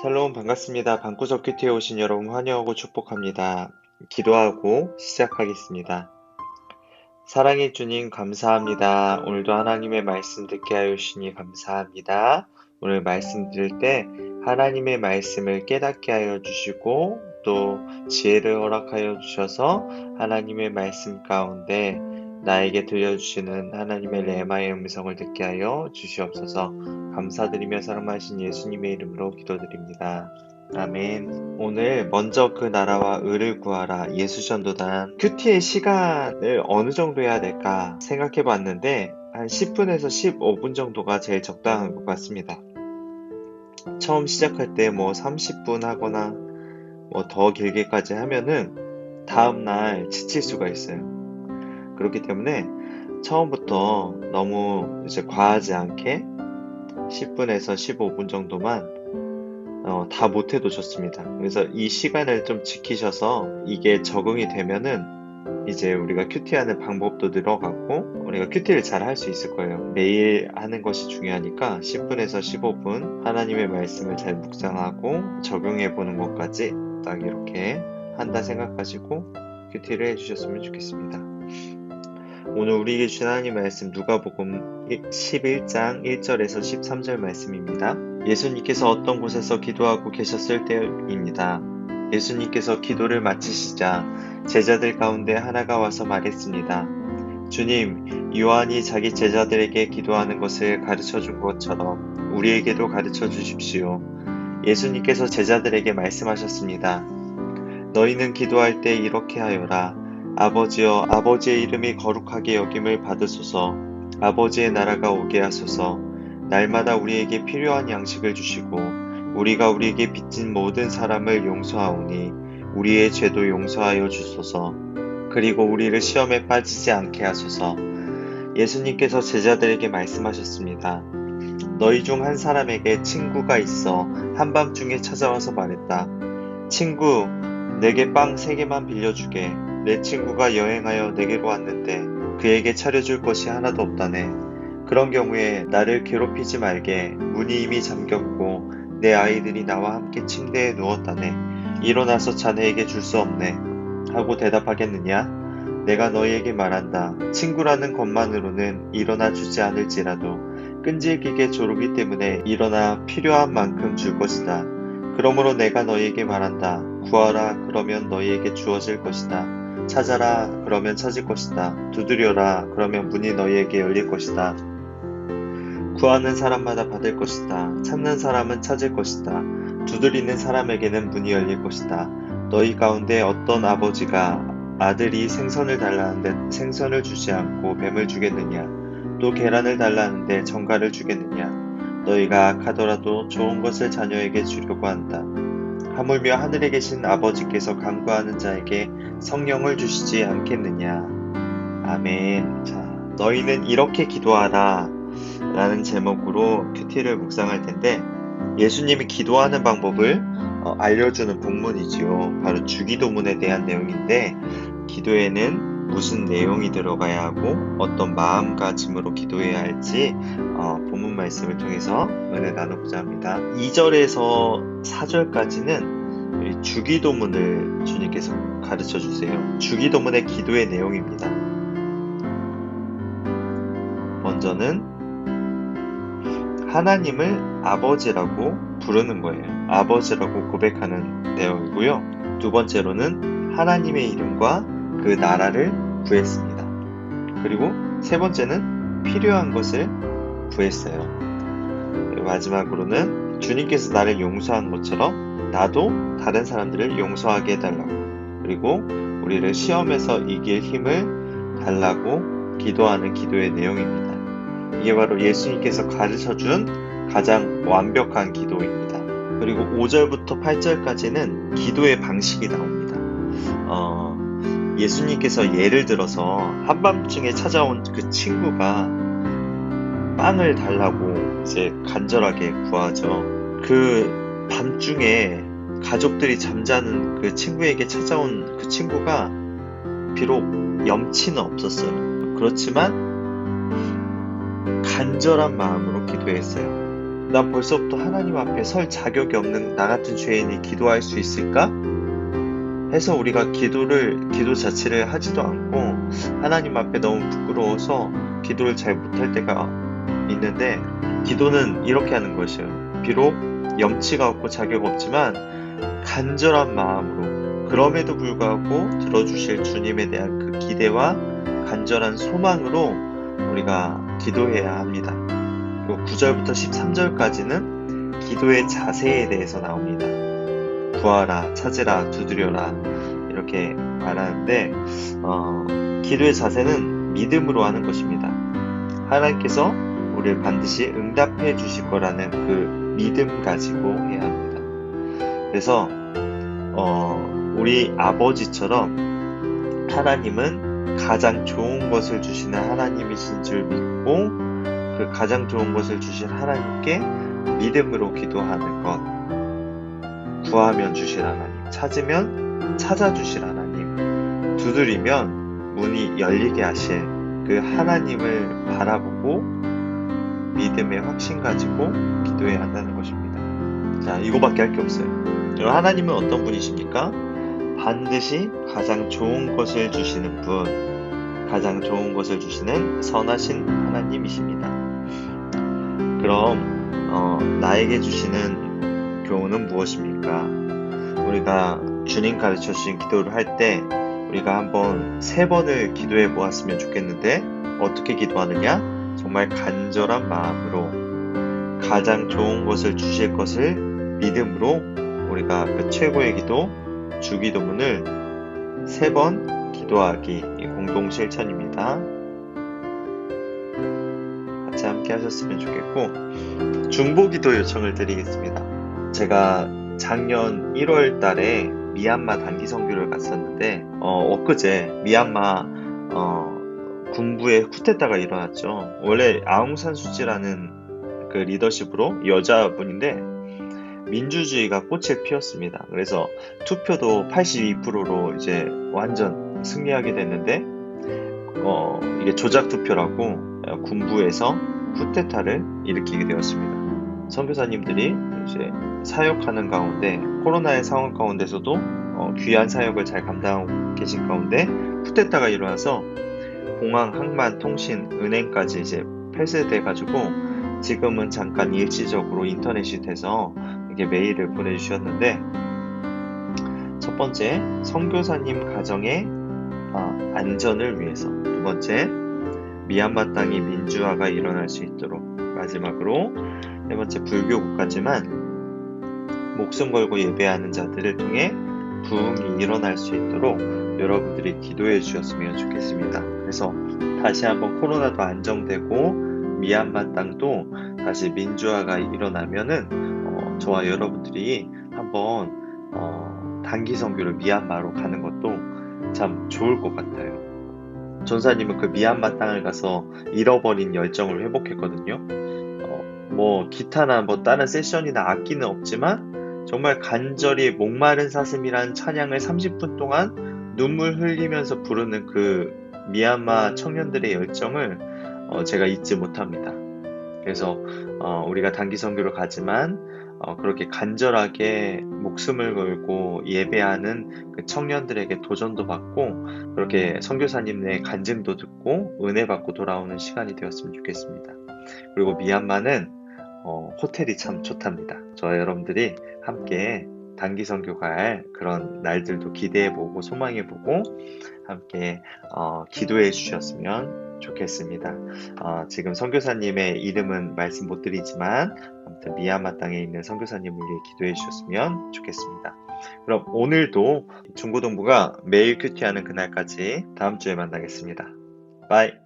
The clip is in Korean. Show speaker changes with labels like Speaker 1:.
Speaker 1: 샬롬 반갑습니다. 방구석 큐티에 오신 여러분 환영하고 축복합니다. 기도하고 시작하겠습니다. 사랑의 주님 감사합니다. 오늘도 하나님의 말씀 듣게 하여 주시니 감사합니다. 오늘 말씀 들을 때 하나님의 말씀을 깨닫게 하여 주시고 또 지혜를 허락하여 주셔서 하나님의 말씀 가운데 나에게 들려주시는 하나님의 레마의 음성을 듣게 하여 주시옵소서. 감사드리며 사랑하신 예수님의 이름으로 기도드립니다. 아멘. 오늘 먼저 그 나라와 의를 구하라 예수전도단 큐티의 시간을 어느 정도 해야 될까 생각해 봤는데 한 10분에서 15분 정도가 제일 적당한 것 같습니다. 처음 시작할 때 뭐 30분 하거나 뭐 더 길게까지 하면은 다음날 지칠 수가 있어요. 그렇기 때문에 처음부터 너무 이제 과하지 않게 10분에서 15분 정도만 다 못해도 좋습니다. 그래서 이 시간을 좀 지키셔서 이게 적응이 되면은 이제 우리가 큐티하는 방법도 늘어가고 우리가 큐티를 잘 할 수 있을 거예요. 매일 하는 것이 중요하니까 10분에서 15분 하나님의 말씀을 잘 묵상하고 적용해 보는 것까지 딱 이렇게 한다 생각하시고 큐티를 해주셨으면 좋겠습니다. 오늘 우리에게 주신 하나님 말씀 누가복음 11장 1절에서 13절 말씀입니다. 예수님께서 어떤 곳에서 기도하고 계셨을 때입니다. 예수님께서 기도를 마치시자 제자들 가운데 하나가 와서 말했습니다. 주님, 요한이 자기 제자들에게 기도하는 것을 가르쳐 준 것처럼 우리에게도 가르쳐 주십시오. 예수님께서 제자들에게 말씀하셨습니다. 너희는 기도할 때 이렇게 하여라. 아버지여, 아버지의 이름이 거룩하게 여김을 받으소서. 아버지의 나라가 오게 하소서. 날마다 우리에게 필요한 양식을 주시고 우리가 우리에게 빚진 모든 사람을 용서하오니 우리의 죄도 용서하여 주소서. 그리고 우리를 시험에 빠지지 않게 하소서. 예수님께서 제자들에게 말씀하셨습니다. 너희 중 한 사람에게 친구가 있어 한밤중에 찾아와서 말했다. 친구, 내게 빵 3개만 빌려주게. 내 친구가 여행하여 내게로 왔는데 그에게 차려줄 것이 하나도 없다네. 그런 경우에 나를 괴롭히지 말게. 문이 이미 잠겼고 내 아이들이 나와 함께 침대에 누웠다네. 일어나서 자네에게 줄 수 없네. 하고 대답하겠느냐? 내가 너희에게 말한다. 친구라는 것만으로는 일어나 주지 않을지라도 끈질기게 조르기 때문에 일어나 필요한 만큼 줄 것이다. 그러므로 내가 너희에게 말한다. 구하라 그러면 너희에게 주어질 것이다. 찾아라 그러면 찾을 것이다. 두드려라 그러면 문이 너희에게 열릴 것이다. 구하는 사람마다 받을 것이다. 찾는 사람은 찾을 것이다. 두드리는 사람에게는 문이 열릴 것이다. 너희 가운데 어떤 아버지가 아들이 생선을 달라는데 생선을 주지 않고 뱀을 주겠느냐? 또 계란을 달라는데 정갈을 주겠느냐? 너희가 악하더라도 좋은 것을 자녀에게 주려고 한다. 하물며 하늘에 계신 아버지께서 간구하는 자에게 성령을 주시지 않겠느냐? 아멘. 자, 너희는 이렇게 기도하라 라는 제목으로 큐티를 묵상할 텐데 예수님이 기도하는 방법을 알려주는 본문이지요. 바로 주기도문에 대한 내용인데 기도에는 무슨 내용이 들어가야 하고 어떤 마음가짐으로 기도해야 할지 본문 말씀을 통해서 은혜 나누고자 합니다. 2절에서 4절까지는 주기도문을 주님께서 가르쳐 주세요. 주기도문의 기도의 내용입니다. 먼저는 하나님을 아버지라고 부르는 거예요. 아버지라고 고백하는 내용이고요. 두 번째로는 하나님의 이름과 그 나라를 구했습니다. 그리고 세 번째는 필요한 것을 구했어요. 마지막으로는 주님께서 나를 용서한 것처럼 나도 다른 사람들을 용서하게 해달라고, 그리고 우리를 시험에서 이길 힘을 달라고 기도하는 기도의 내용입니다. 이게 바로 예수님께서 가르쳐준 가장 완벽한 기도입니다. 그리고 5절부터 8절까지는 기도의 방식이 나옵니다. 예수님께서 예를 들어서 한밤중에 찾아온 그 친구가 빵을 달라고 이제 간절하게 구하죠. 그 밤중에 가족들이 잠자는 그 친구에게 찾아온 그 친구가 비록 염치는 없었어요. 그렇지만 간절한 마음으로 기도했어요. 나 벌써부터 하나님 앞에 설 자격이 없는 나 같은 죄인이 기도할 수 있을까? 해서 우리가 기도 자체를 하지도 않고 하나님 앞에 너무 부끄러워서 기도를 잘 못할 때가 있는데, 기도는 이렇게 하는 것이에요. 비록 염치가 없고 자격 없지만 간절한 마음으로, 그럼에도 불구하고 들어주실 주님에 대한 그 기대와 간절한 소망으로 우리가 기도해야 합니다. 그리고 9절부터 13절까지는 기도의 자세에 대해서 나옵니다. 구하라, 찾으라, 두드려라 이렇게 말하는데, 기도의 자세는 믿음으로 하는 것입니다. 하나님께서 우리를 반드시 응답해 주실 거라는 그 믿음 가지고 해야 합니다. 그래서 우리 아버지처럼 하나님은 가장 좋은 것을 주시는 하나님이신 줄 믿고, 그 가장 좋은 것을 주신 하나님께 믿음으로 기도하는 것, 구하면 주실 하나님, 찾으면 찾아주실 하나님, 두드리면 문이 열리게 하실 그 하나님을 바라보고 믿음의 확신 가지고 기도해야 한다는 것입니다. 자, 이거밖에 할 게 없어요. 하나님은 어떤 분이십니까? 반드시 가장 좋은 것을 주시는 분, 가장 좋은 것을 주시는 선하신 하나님이십니다. 그럼 나에게 주시는 교훈은 무엇입니까? 우리가 주님 가르쳐 주신 기도를 할 때 우리가 한번 3번을 기도해 보았으면 좋겠는데, 어떻게 기도하느냐? 정말 간절한 마음으로 가장 좋은 것을 주실 것을 믿음으로 우리가 그 최고의 기도, 주기도문을 3번 기도하기, 공동 실천입니다. 같이 함께 하셨으면 좋겠고, 중보기도 요청을 드리겠습니다. 제가 작년 1월 달에 미얀마 단기 선교를 갔었는데, 엊그제 미얀마 군부의 쿠데타가 일어났죠. 원래 아웅산 수치라는 그 리더십으로 여자분인데 민주주의가 꽃을 피웠습니다. 그래서 투표도 82%로 이제 완전 승리하게 됐는데, 이게 조작 투표라고 군부에서 쿠데타를 일으키게 되었습니다. 선교사님들이 이제 사역하는 가운데, 코로나의 상황 가운데서도 귀한 사역을 잘 감당하고 계신 가운데 쿠데타가 일어나서 공항, 항만, 통신, 은행까지 이제 폐쇄돼가지고 지금은 잠깐 일시적으로 인터넷이 돼서 이렇게 메일을 보내주셨는데, 첫 번째, 선교사님 가정의 안전을 위해서, 두 번째, 미얀마 땅이 민주화가 일어날 수 있도록, 마지막으로 네 번째, 불교 국가지만 목숨 걸고 예배하는 자들을 통해 부흥이 일어날 수 있도록 여러분들이 기도해 주셨으면 좋겠습니다. 그래서 다시 한번 코로나도 안정되고 미얀마 땅도 다시 민주화가 일어나면은 저와 여러분들이 한번 단기 선교를 미얀마로 가는 것도 참 좋을 것 같아요. 전사님은 그 미얀마 땅을 가서 잃어버린 열정을 회복했거든요. 기타나 다른 세션이나 악기는 없지만 정말 간절히 목마른 사슴이라는 찬양을 30분 동안 눈물 흘리면서 부르는 그 미얀마 청년들의 열정을 제가 잊지 못합니다. 그래서 우리가 단기 선교를 가지만 그렇게 간절하게 목숨을 걸고 예배하는 그 청년들에게 도전도 받고, 그렇게 선교사님의 간증도 듣고 은혜 받고 돌아오는 시간이 되었으면 좋겠습니다. 그리고 미얀마는 호텔이 참 좋답니다. 저와 여러분들이 함께 단기 선교 갈 그런 날들도 기대해보고 소망해보고 함께 기도해 주셨으면 좋겠습니다. 지금 선교사님의 이름은 말씀 못 드리지만 아무튼 미얀마 땅에 있는 선교사님을 위해 기도해 주셨으면 좋겠습니다. 그럼 오늘도 중고동부가 매일 큐티하는 그날까지 다음 주에 만나겠습니다. 바이.